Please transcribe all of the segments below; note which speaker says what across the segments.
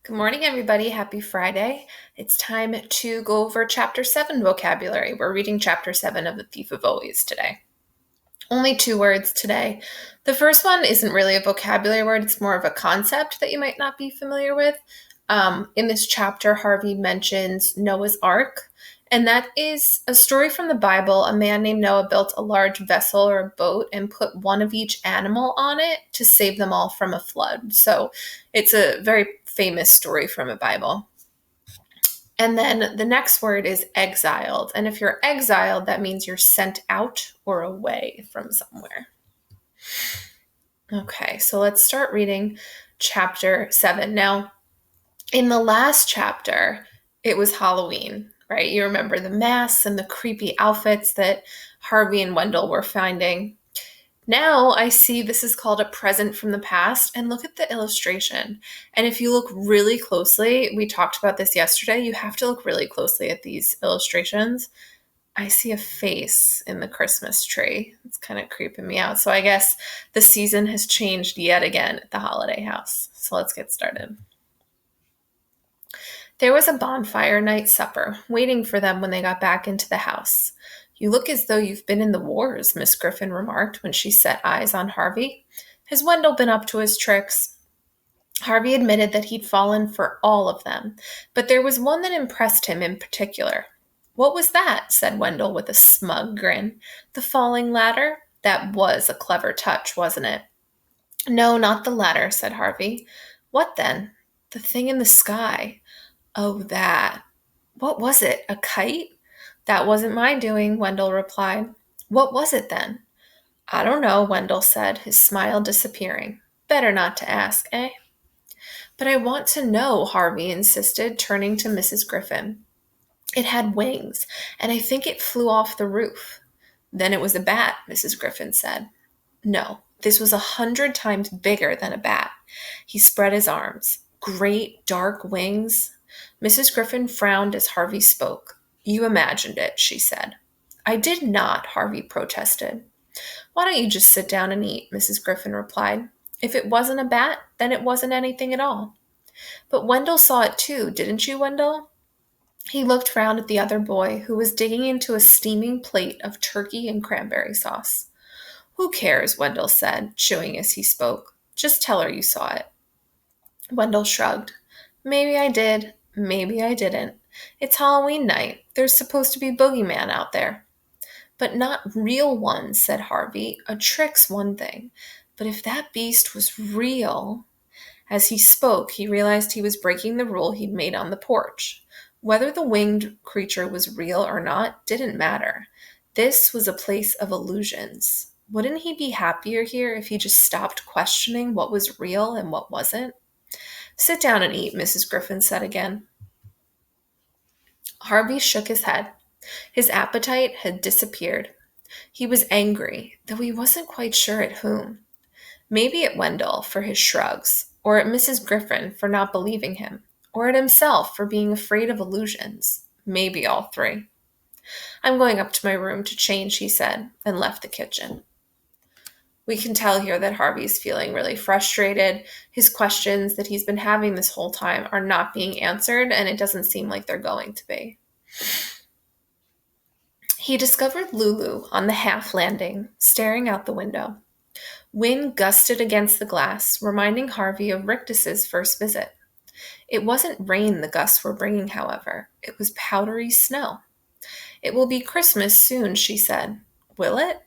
Speaker 1: Good morning, everybody. Happy Friday. It's time to go over Chapter 7 vocabulary. We're reading Chapter 7 of The Thief of Always today. Only 2 words today. The first one isn't really a vocabulary word, it's more of a concept that you might not be familiar with. In this chapter, Harvey mentions Noah's Ark, and that is a story from the Bible. A man named Noah built a large vessel or a boat and put one of each animal on it to save them all from a flood. So it's a very famous story from a Bible. And then the next word is exiled. And if you're exiled, that means you're sent out or away from somewhere. Okay, so let's start reading chapter 7. Now, in the last chapter, it was Halloween, right? You remember the masks and the creepy outfits that Harvey and Wendell were finding. Now I see this is called a present from the past, and look at the illustration. And if you look really closely, we talked about this yesterday, you have to look really closely at these illustrations. I see a face in the Christmas tree. It's kind of creeping me out. So I guess the season has changed yet again at the holiday house. So let's get started. There was a bonfire night supper waiting for them when they got back into the house. You look as though you've been in the wars, Miss Griffin remarked when she set eyes on Harvey. Has Wendell been up to his tricks? Harvey admitted that he'd fallen for all of them, but there was one that impressed him in particular. What was that? Said Wendell with a smug grin. The falling ladder? That was a clever touch, wasn't it? No, not the ladder, said Harvey. What then? The thing in the sky. Oh, that. What was it? A kite? That wasn't my doing, Wendell replied. What was it then? I don't know, Wendell said, his smile disappearing. Better not to ask, eh? But I want to know, Harvey insisted, turning to Mrs. Griffin. It had wings, and I think it flew off the roof. Then it was a bat, Mrs. Griffin said. No, this was 100 times bigger than a bat. He spread his arms. Great, dark wings. Mrs. Griffin frowned as Harvey spoke. You imagined it, she said. I did not, Harvey protested. Why don't you just sit down and eat, Mrs. Griffin replied. If it wasn't a bat, then it wasn't anything at all. But Wendell saw it too, didn't you, Wendell? He looked round at the other boy, who was digging into a steaming plate of turkey and cranberry sauce. Who cares, Wendell said, chewing as he spoke. Just tell her you saw it. Wendell shrugged. Maybe I did, maybe I didn't. It's Halloween night. There's supposed to be boogeyman out there. But not real ones, said Harvey. A trick's one thing. But if that beast was real... As he spoke, he realized he was breaking the rule he'd made on the porch. Whether the winged creature was real or not didn't matter. This was a place of illusions. Wouldn't he be happier here if he just stopped questioning what was real and what wasn't? Sit down and eat, Mrs. Griffin said again. Harvey shook his head. His appetite had disappeared. He was angry, though he wasn't quite sure at whom. Maybe at Wendell for his shrugs, or at Mrs. Griffin for not believing him, or at himself for being afraid of illusions. Maybe all three. I'm going up to my room to change, he said, and left the kitchen. We can tell here that Harvey's feeling really frustrated. His questions that he's been having this whole time are not being answered, and it doesn't seem like they're going to be. He discovered Lulu on the half landing, staring out the window. Wind gusted against the glass, reminding Harvey of Rictus's first visit. It wasn't rain the gusts were bringing, however. It was powdery snow. It will be Christmas soon, she said. Will it?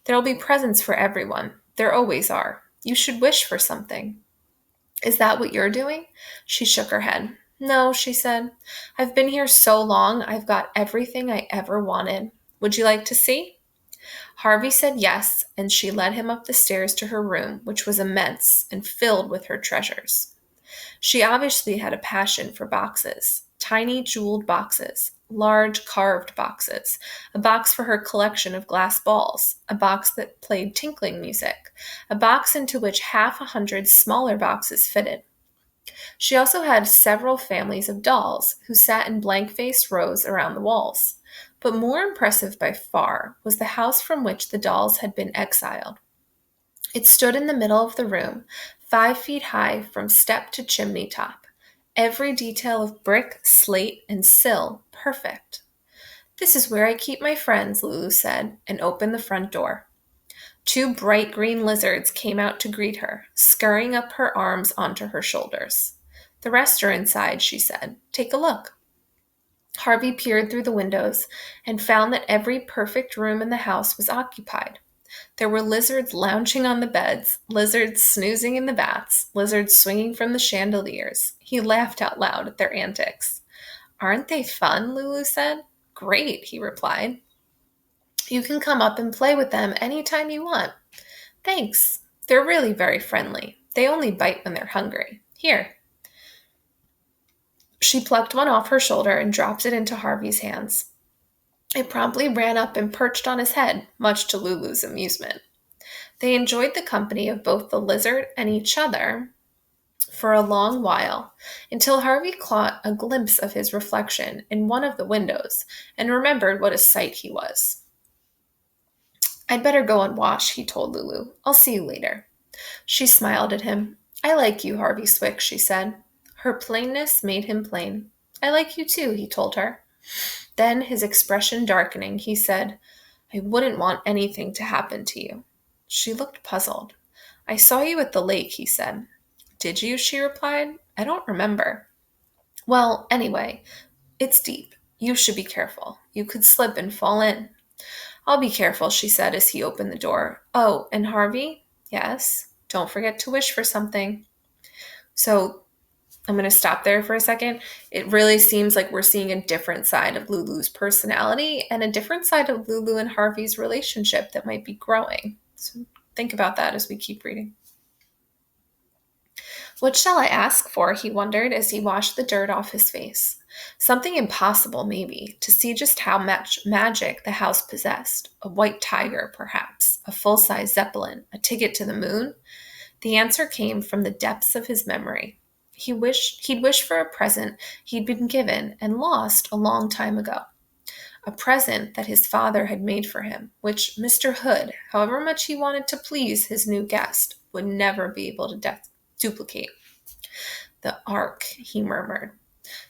Speaker 1: There'll be presents for everyone. There always are. You should wish for something. Is that what you're doing? She shook her head. No, she said. I've been here so long, I've got everything I ever wanted. Would you like to see? Harvey said yes, and she led him up the stairs to her room, which was immense and filled with her treasures. She obviously had a passion for boxes, tiny jeweled boxes, large carved boxes, a box for her collection of glass balls, a box that played tinkling music, a box into which 100 smaller boxes fitted. She also had several families of dolls who sat in blank-faced rows around the walls. But more impressive by far was the house from which the dolls had been exiled. It stood in the middle of the room, 5 feet high from step to chimney top. Every detail of brick, slate, and sill perfect. "This is where I keep my friends," Lulu said, and opened the front door. Two bright green lizards came out to greet her, scurrying up her arms onto her shoulders. "The rest are inside," she said. "Take a look." Harvey peered through the windows and found that every perfect room in the house was occupied. There were lizards lounging on the beds, lizards snoozing in the baths, lizards swinging from the chandeliers. He laughed out loud at their antics. "Aren't they fun?" Lulu said. "Great," he replied. "You can come up and play with them any time you want." "Thanks. They're really very friendly. They only bite when they're hungry. Here." She plucked one off her shoulder and dropped it into Harvey's hands. It promptly ran up and perched on his head, much to Lulu's amusement. They enjoyed the company of both the lizard and each other for a long while, until Harvey caught a glimpse of his reflection in one of the windows and remembered what a sight he was. "I'd better go and wash," he told Lulu. "I'll see you later." She smiled at him. "I like you, Harvey Swick," she said. Her plainness made him plain. "I like you too," he told her. Then, his expression darkening, he said, "I wouldn't want anything to happen to you." She looked puzzled. "I saw you at the lake," he said. "Did you?" she replied. "I don't remember." "Well, anyway, it's deep. You should be careful. You could slip and fall in." "I'll be careful," she said as he opened the door. "Oh, and Harvey?" "Yes?" "Don't forget to wish for something." So I'm going to stop there for a second. It really seems like we're seeing a different side of Lulu's personality and a different side of Lulu and Harvey's relationship that might be growing. So think about that as we keep reading. "What shall I ask for?" he wondered as he washed the dirt off his face. Something impossible, maybe, to see just how much magic the house possessed. A white tiger, perhaps, a full-size Zeppelin, a ticket to the moon. The answer came from the depths of his memory. He'd wished for a present he'd been given and lost a long time ago. A present that his father had made for him, which Mr. Hood, however much he wanted to please his new guest, would never be able to duplicate. "The Ark," he murmured.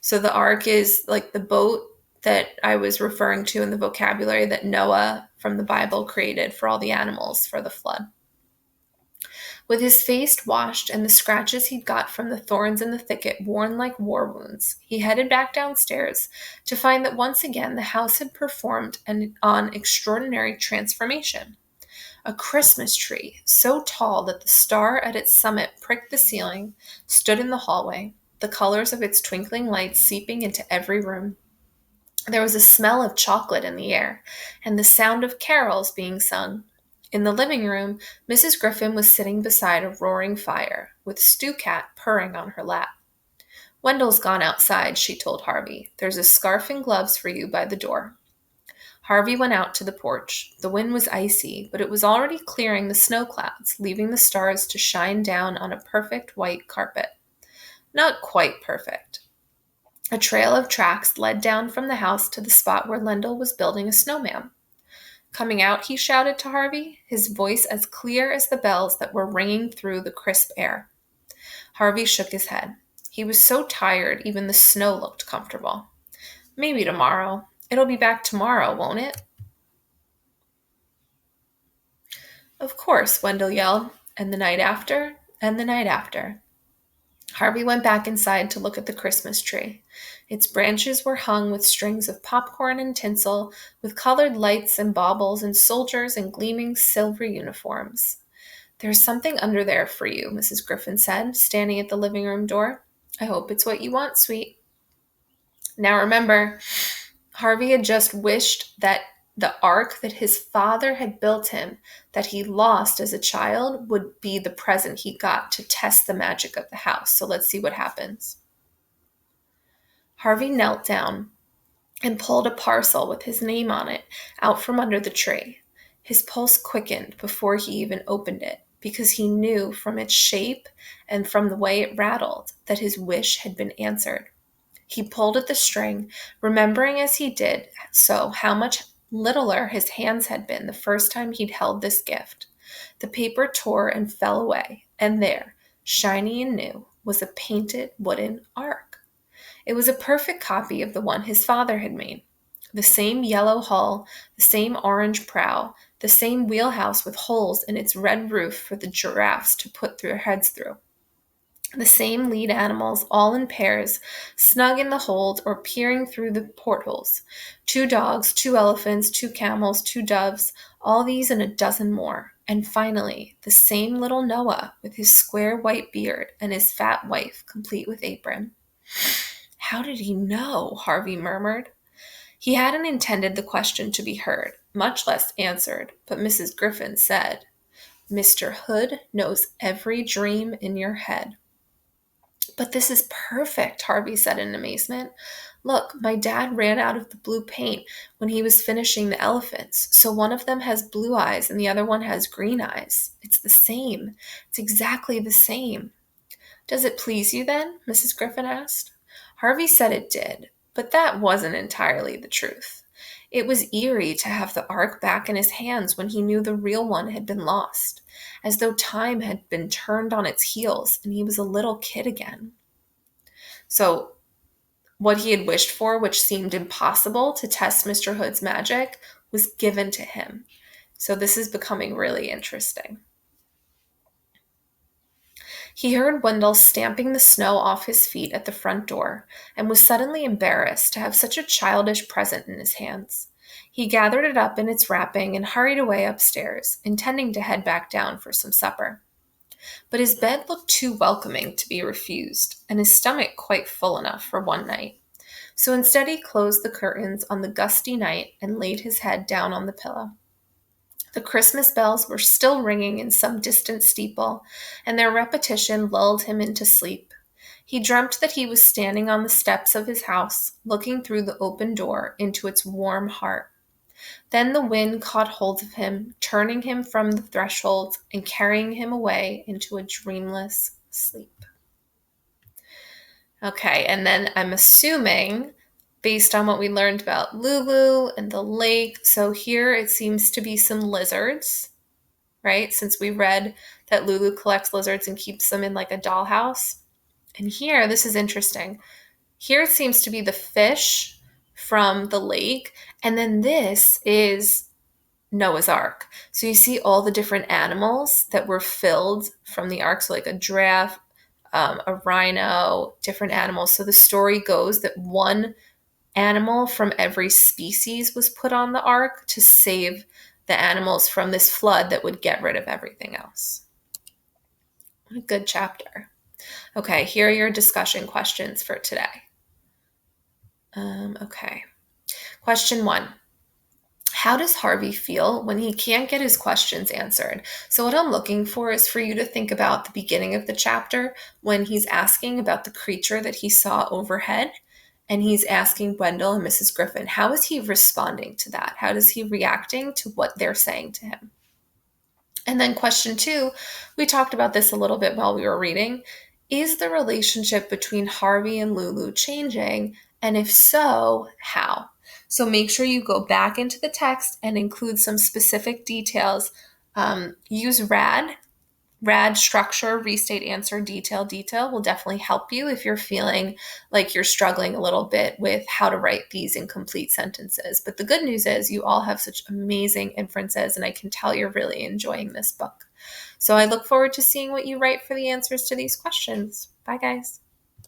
Speaker 1: So the Ark is like the boat that I was referring to in the vocabulary that Noah from the Bible created for all the animals for the flood. With his face washed and the scratches he'd got from the thorns in the thicket worn like war wounds, he headed back downstairs to find that once again the house had performed an extraordinary transformation. A Christmas tree, so tall that the star at its summit pricked the ceiling, stood in the hallway, the colors of its twinkling lights seeping into every room. There was a smell of chocolate in the air, and the sound of carols being sung. In the living room, Mrs. Griffin was sitting beside a roaring fire, with Stu Cat purring on her lap. "Wendell's gone outside," she told Harvey. "There's a scarf and gloves for you by the door." Harvey went out to the porch. The wind was icy, but it was already clearing the snow clouds, leaving the stars to shine down on a perfect white carpet. Not quite perfect. A trail of tracks led down from the house to the spot where Wendell was building a snowman. "Coming out," he shouted to Harvey, his voice as clear as the bells that were ringing through the crisp air. Harvey shook his head. He was so tired, even the snow looked comfortable. "Maybe tomorrow. It'll be back tomorrow, won't it?" "Of course," Wendell yelled, "and the night after, and the night after." Harvey went back inside to look at the Christmas tree. Its branches were hung with strings of popcorn and tinsel, with colored lights and baubles and soldiers in gleaming silver uniforms. "There's something under there for you," Mrs. Griffin said, standing at the living room door. "I hope it's what you want, sweet." Now remember, Harvey had just wished that the ark that his father had built him, that he lost as a child, would be the present he got to test the magic of the house. So let's see what happens. Harvey knelt down and pulled a parcel with his name on it out from under the tree. His pulse quickened before he even opened it, because he knew from its shape and from the way it rattled that his wish had been answered. He pulled at the string, remembering as he did so how much littler his hands had been the first time he'd held this gift. The paper tore and fell away, and there, shiny and new, was a painted wooden ark. It was a perfect copy of the one his father had made. The same yellow hull, the same orange prow, the same wheelhouse with holes in its red roof for the giraffes to put their heads through. The same lead animals, all in pairs, snug in the hold or peering through the portholes. 2 dogs, 2 elephants, 2 camels, 2 doves, all these and a dozen more. And finally, the same little Noah with his square white beard and his fat wife, complete with apron. How did he know? Harvey murmured. He hadn't intended the question to be heard, much less answered, but Mrs. Griffin said, Mr. Hood knows every dream in your head. But this is perfect, Harvey said in amazement. Look, my dad ran out of the blue paint when he was finishing the elephants, so one of them has blue eyes and the other one has green eyes. It's the same. It's exactly the same. Does it please you then? Mrs. Griffin asked. Harvey said it did, but that wasn't entirely the truth. It was eerie to have the ark back in his hands when he knew the real one had been lost, as though time had been turned on its heels and he was a little kid again. So, what he had wished for, which seemed impossible to test Mr. Hood's magic, was given to him. So, this is becoming really interesting. He heard Wendell stamping the snow off his feet at the front door and was suddenly embarrassed to have such a childish present in his hands. He gathered it up in its wrapping and hurried away upstairs, intending to head back down for some supper. But his bed looked too welcoming to be refused, and his stomach quite full enough for one night. So instead he closed the curtains on the gusty night and laid his head down on the pillow. The Christmas bells were still ringing in some distant steeple, and their repetition lulled him into sleep. He dreamt that he was standing on the steps of his house, looking through the open door into its warm heart. Then the wind caught hold of him, turning him from the threshold and carrying him away into a dreamless sleep. Okay, and then I'm assuming, based on what we learned about Lulu and the lake, so here it seems to be some lizards, right? Since we read that Lulu collects lizards and keeps them in like a dollhouse. And here, this is interesting. Here it seems to be the fish from the lake, and then this is Noah's Ark. So you see all the different animals that were filled from the ark, so like a giraffe, a rhino, different animals. So the story goes that one animal from every species was put on the ark to save the animals from this flood that would get rid of everything else. What a good chapter. Okay, here are your discussion questions for today. Okay. Question 1. How does Harvey feel when he can't get his questions answered? So what I'm looking for is for you to think about the beginning of the chapter when he's asking about the creature that he saw overhead, and he's asking Wendell and Mrs. Griffin, how is he responding to that? How is he reacting to what they're saying to him? And then question 2, we talked about this a little bit while we were reading. Is the relationship between Harvey and Lulu changing? And if so, how? So make sure you go back into the text and include some specific details. Use RAD structure, restate, answer, detail will definitely help you if you're feeling like you're struggling a little bit with how to write these in complete sentences. But the good news is you all have such amazing inferences, and I can tell you're really enjoying this book. So I look forward to seeing what you write for the answers to these questions. Bye, guys.